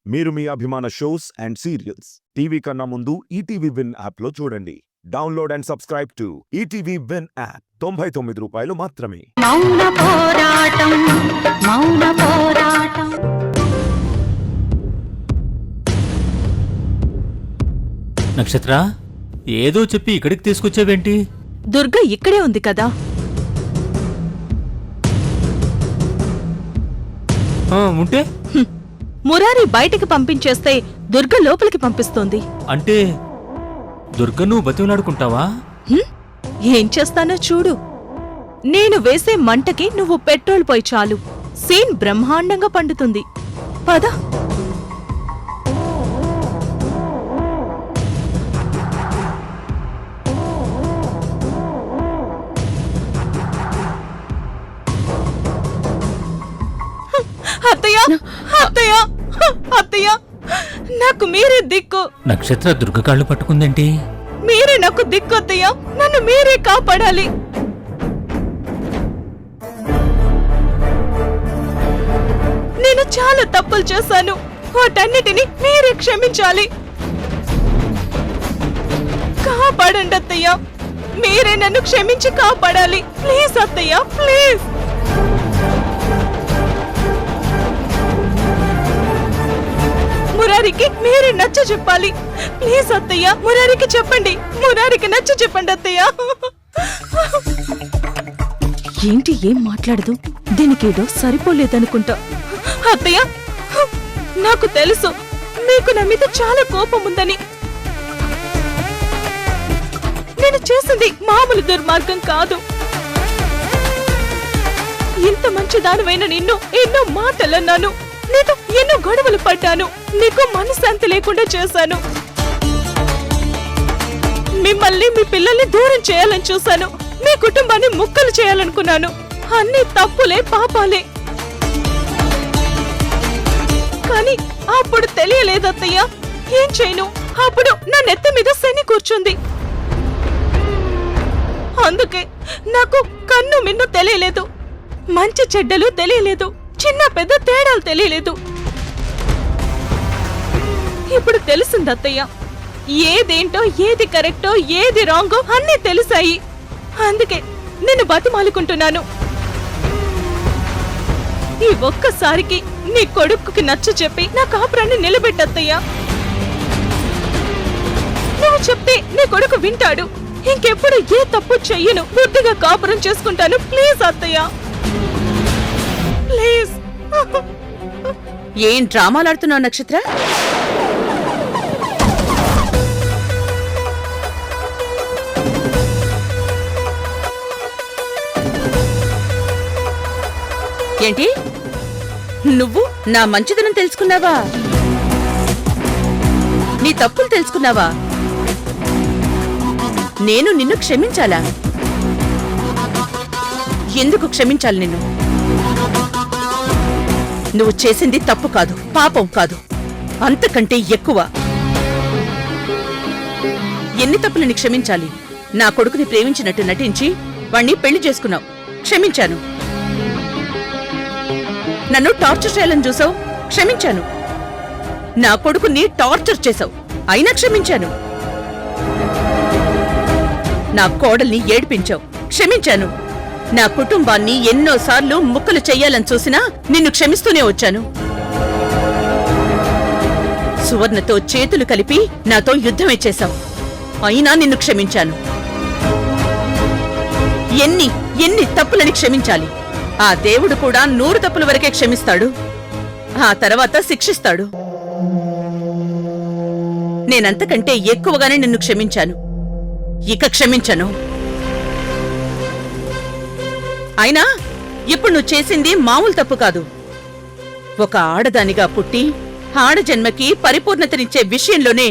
మీరు మీ అభిమాన shows and serials TV కన్నా ముందు ఈటీవీ విన్ యాప్లో చూడండి. Download and subscribe to ETV win app. 99 రూపాయలు మాత్రమే. మౌన పోరాటం మౌన పోరాటం. నక్షత్ర, ఏదో చెప్పి ఇక్కడికి తీసుకొచ్చావేంటి? దుర్గ ఇక్కడే ఉంది కదా. ఉంటే మురారి బయటికి పంపించేస్తే దుర్గ లోపలికి పంపిస్తోంది. అంటే దుర్గ నువ్వు బతిమలాడుకుంటావా? ఏం చేస్తానో చూడు. నేను వేసే మంటకి నువ్వు పెట్రోల్ పోయి చాలు, సీన్ బ్రహ్మాండంగా పండుతుంది. పద. అత్తయ్య, అత్తయ్య, అత్తయ్య, నాకు మీరే దిక్కు. నక్షత్ర దుర్గ కాళ్ళు పట్టుకుందేంటి? మీరే నాకు దిక్కు అత్తయ్య, నన్ను మీరే కాపాడాలి. నేను చాలా తప్పులు చేశాను, వాటన్నిటిని మీరే క్షమించాలి. కాపాడండి అత్తయ్య, మీరే నన్ను క్షమించి కాపాడాలి. ప్లీజ్ అత్తయ్య, ప్లీజ్. మురారికి మీరే నచ్చ చెప్పాలి. ప్లీజ్ అత్తయ్య, మురారికి చెప్పండి. మురారికి నచ్చ చెప్పండి అత్తయ్య. ఏంటి ఏం మాట్లాడదు? దీనికేదో సరిపోలేదనుకుంటా. అత్తయ్య, నాకు తెలుసు మీకు నా మీద చాలా కోపం ఉందని. నేను చేసింది మామూలు దుర్మార్గం కాదు. ఇంత మంచి దానివైన నిన్ను ఎన్నో మాటలన్నాను, నీతో ఎన్నో గొడవలు పడ్డాను, నీకు మనశ్శాంతి లేకుండా చేశాను. మిమ్మల్ని మీ పిల్లల్ని దూరం చేయాలని చూశాను, మీ కుటుంబాన్ని ముక్కలు చేయాలనుకున్నాను. అన్ని తప్పులే, పాపాలే. కానీ అప్పుడు తెలియలేదు అత్తయ్య, ఏం చేయను. అప్పుడు నా నెత్తి మీద శని కూర్చుంది. అందుకే నాకు కన్ను మిన్ను తెలియలేదు, మంచి చెడ్డలు తెలియలేదు, చిన్న పెద్ద తేడాలు తెలియలేదు. ఇప్పుడు తెలిసింది అత్తయ్య, ఏదేంటో, ఏది కరెక్టో, ఏది రాంగో అన్నీ తెలిసాయి. అందుకే నేను బతిమాలుకుంటున్నాను. ఈ ఒక్కసారికి నీ కొడుకుకి నచ్చ చెప్పి నా కాపురాన్ని నిలబెట్టత్తయ్యా. నువ్వు చెప్తే నీ కొడుకు వింటాడు. ఇంకెప్పుడు ఏ తప్పు చెయ్యను, బుద్ధిగా కాపురం చేసుకుంటాను. ప్లీజ్ అత్తయ్య, ప్లీజ్. ఏం డ్రామాలాడుతున్నావు నక్షత్ర? ఏంటి, నువ్వు నా మంచిదనం తెలుసుకున్నావా? నీ తప్పులు తెలుసుకున్నావా? నేను నిన్ను క్షమించాలా? ఎందుకు క్షమించాలి నిన్ను? నువ్వు చేసింది తప్పు కాదు, పాపం కాదు, అంతకంటే ఎక్కువ. ఎన్ని తప్పులని క్షమించాలి? నా కొడుకుని ప్రేమించినట్టు నటించి వాణ్ణి పెళ్లి చేసుకున్నావు, క్షమించాను. నన్ను టార్చర్ చేయాలని చూసావు, క్షమించాను. నా కొడుకుని టార్చర్ చేశావు, అయినా క్షమించాను. నా కోడల్ని ఏడిపించావు, క్షమించాను. నా కుటుంబాన్ని ఎన్నోసార్లు ముక్కలు చెయ్యాలని చూసినా నిన్ను క్షమిస్తూనే వచ్చాను. సువర్ణతో చేతులు కలిపి నాతో యుద్ధమే చేశావు, అయినా నిన్ను క్షమించాను. ఎన్ని ఎన్ని తప్పులని క్షమించాలి? ఆ దేవుడు కూడా 100 తప్పుల వరకే క్షమిస్తాడు, ఆ తర్వాత శిక్షిస్తాడు. నేనంతకంటే ఎక్కువగానే నిన్ను క్షమించాను, ఇక క్షమించను. అయినా ఇప్పుడు నువ్వు చేసింది మామూలు తప్పు కాదు. ఒక ఆడదానిగా పుట్టి ఆడజన్మకి పరిపూర్ణతనిచ్చే విషయంలోనే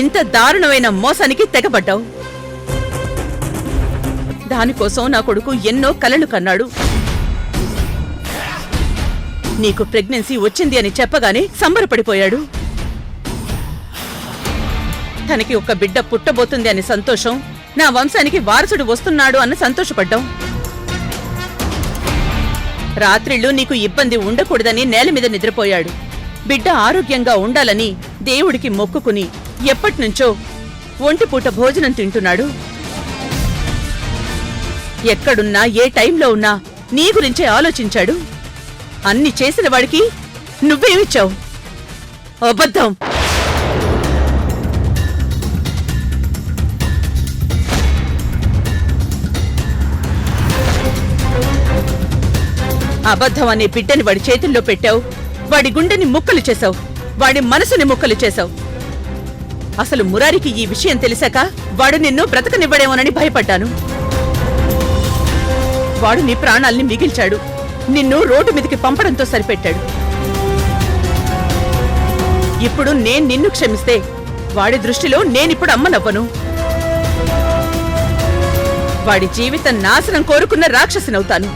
ఇంత దారుణమైన మోసానికి తెగబడ్డావు. దానికోసం నా కొడుకు ఎన్నో కలలు కన్నాడు. నీకు ప్రెగ్నెన్సీ వచ్చింది అని చెప్పగానే సంబరపడిపోయాడు. తనకి ఒక బిడ్డ పుట్టబోతుంది అని సంతోషం, నా వంశానికి వారసుడు వస్తున్నాడు అన్న సంతోషపడ్డాం. రాత్రిళ్ళు నీకు ఇబ్బంది ఉండకూడదని నేల మీద నిద్రపోయాడు. బిడ్డ ఆరోగ్యంగా ఉండాలని దేవుడికి మొక్కుకుని ఎప్పటినుంచో ఒంటిపూట భోజనం తింటున్నాడు. ఎక్కడున్నా ఏ టైంలో ఉన్నా నీ గురించే ఆలోచించాడు. అన్ని చేసిన వాడికి నువ్వేమిచ్చావు? అబద్ధం. అబద్ధం అనే బిడ్డని వాడి చేతుల్లో పెట్టావు. వాడి గుండెని ముక్కలు చేశావు. వాడి మనసుని ముక్కలు చేశావు. అసలు మురారికి ఈ విషయం తెలిసాక వాడు నిన్ను బ్రతకనివ్వడేమోనని భయపడ్డాను. వాడు నీ ప్రాణాల్ని మిగిల్చాడు. నిన్ను రోడ్డు మీదకి పంపడంతో సరిపెట్టాడు. ఇప్పుడు నేను నిన్ను క్షమిస్తే వాడి దృష్టిలో నేనిప్పుడు అమ్మనవ్వను. వాడి జీవితం నాశనం కోరుకున్న రాక్షసినవుతాను.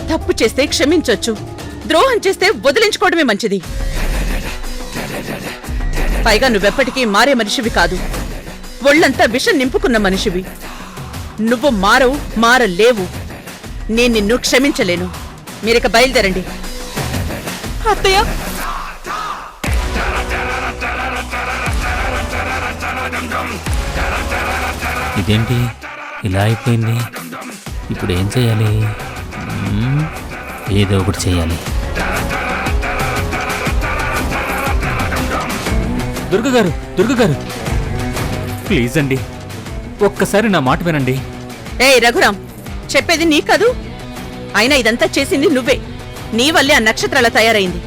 తప్పు చేస్తే క్షమించొచ్చు, ద్రోహం చేస్తే వదిలించుకోవడమే మంచిది. పైగా నువ్వెప్పటికీ మారే మనిషివి కాదు. ఒళ్లంతా విషం నింపుకున్న మనిషివి. నువ్వు మారలేవు. నేను నిన్ను క్షమించలేను. మీరిక బయలుదేరండి. అత్తయ్య, ఇదేంటి ఇలా అయిపోయింది? ఇప్పుడు ఏం చేయాలి? ఏదో ఒకటి చేయాలి. దుర్గగారు ప్లీజ్ అండి, ఒక్కసారి నా మాట వినండి. ఏయ్ రఘురాం, చెప్పేది నీ కాదు. అయినా ఇదంతా చేసింది నువ్వే. నీ వల్లే ఆ నక్షత్రాల తయారైంది.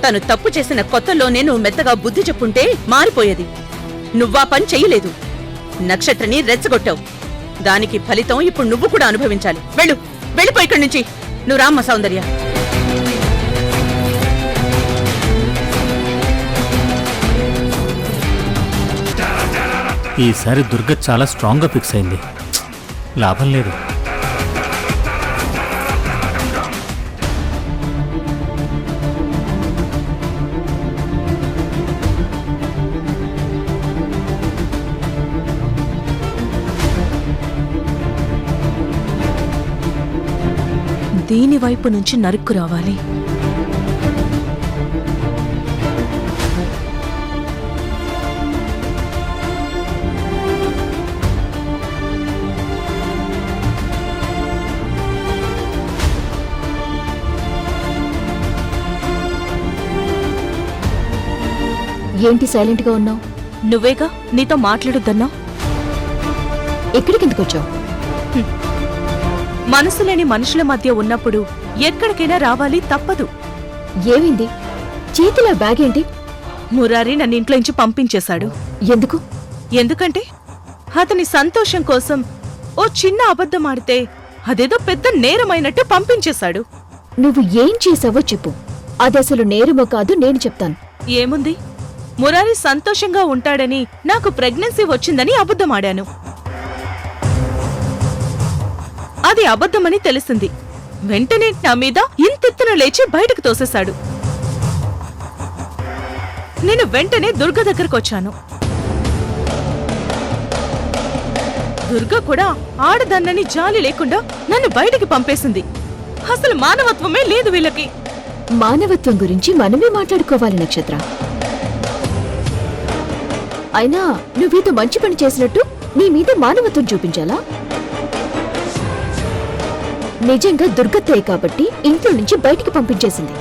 తను తప్పు చేసిన కొత్తలోనే నువ్వు మెత్తగా బుద్ధి చెప్పుంటే మారిపోయేది. నువ్వా పని చెయ్యలేదు. నక్షత్రని రెచ్చగొట్టావు. దానికి ఫలితం ఇప్పుడు నువ్వు కూడా అనుభవించాలి. వెళ్ళిపో ఇక్కడి నుంచి. నువ్వు రామ్మ సౌందర్య. ఈసారి దుర్గ చాలా స్ట్రాంగ్గా ఫిక్స్ అయింది. లాభం లేదు. దీని వైపు నుంచి నరుక్కు రావాలి. ఏంటి సైలెంట్గా ఉన్నావు? నువ్వేగా నీతో మాట్లాడొద్దన్నా. ఎక్కడికి ఎందుకు వచ్చావు? మనసు లేని మనుషుల మధ్య ఉన్నప్పుడు ఎక్కడికైనా రావాలి, తప్పదు. ఏమైంది? చేతిలో బ్యాగ్ ఏంటి? మురారి నన్ను ఇంట్లోంచి పంపించేశాడు. ఎందుకు? ఎందుకంటే అతని సంతోషం కోసం ఓ చిన్న అబద్ధం ఆడితే అదేదో పెద్ద నేరమైనట్టు పంపించేశాడు. నువ్వు ఏం చేసావో చెప్పు. అదసలు నేరమో కాదు, నేను చెప్తాను. ఏముంది, మురారి సంతోషంగా ఉంటాడని నాకు ప్రెగ్నెన్సీ వచ్చిందని అబద్ధమాడాను. అది అబద్ధమని తెలిసింది. వెంటనే నా మీద ఇంతెత్తున లేచి బయటకు తోసేశాడు. నేను వెంటనే దుర్గ దగ్గరకొచ్చాను. దుర్గ కూడా ఆడదన్నని జాలి లేకుండా నన్ను బయటికి పంపేసింది. అసలు మానవత్వమే లేదు వీళ్ళకి. మానవత్వం గురించి మనమే మాట్లాడుకోవాలి నక్షత్ర. అయినా నువ్వేదో మంచి పని చేసినట్టు నీ మీద మానవత్వం చూపించాలా? నిజంగా దుర్గత్తయ్య కాబట్టి ఇంట్లో నుంచి బయటికి పంపించేసింది.